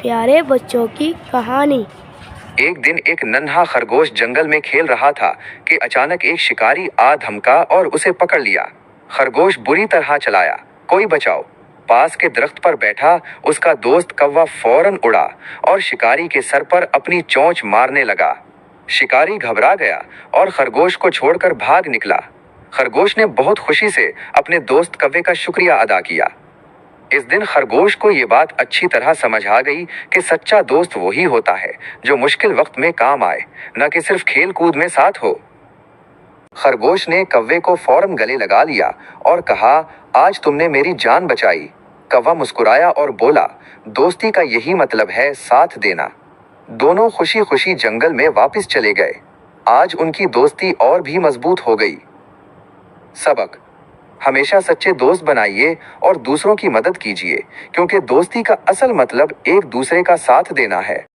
پیارے بچوں کی کہانی۔ ایک دن ایک ننھا خرگوش جنگل میں کھیل رہا تھا کہ اچانک ایک شکاری آ دھمکا اور اسے پکڑ لیا۔ خرگوش بری طرح چلایا، کوئی بچاؤ! پاس کے درخت پر بیٹھا اس کا دوست کوا فوراً اڑا اور شکاری کے سر پر اپنی چونچ مارنے لگا۔ شکاری گھبرا گیا اور خرگوش کو چھوڑ کر بھاگ نکلا۔ خرگوش نے بہت خوشی سے اپنے دوست کوے کا شکریہ ادا کیا۔ اس دن خرگوش کو یہ بات اچھی طرح سمجھ آ گئی کہ سچا دوست وہی ہوتا ہے جو مشکل وقت میں کام آئے، نہ کہ صرف کھیل کود میں ساتھ ہو۔ خرگوش نے کوے کو فوراً گلے لگا لیا اور کہا، آج تم نے میری جان بچائی۔ کوا مسکرایا اور بولا، دوستی کا یہی مطلب ہے، ساتھ دینا۔ دونوں خوشی خوشی جنگل میں واپس چلے گئے۔ آج ان کی دوستی اور بھی مضبوط ہو گئی۔ سبق: ہمیشہ سچے دوست بنائیے اور دوسروں کی مدد کیجیے، کیونکہ دوستی کا اصل مطلب ایک دوسرے کا ساتھ دینا ہے۔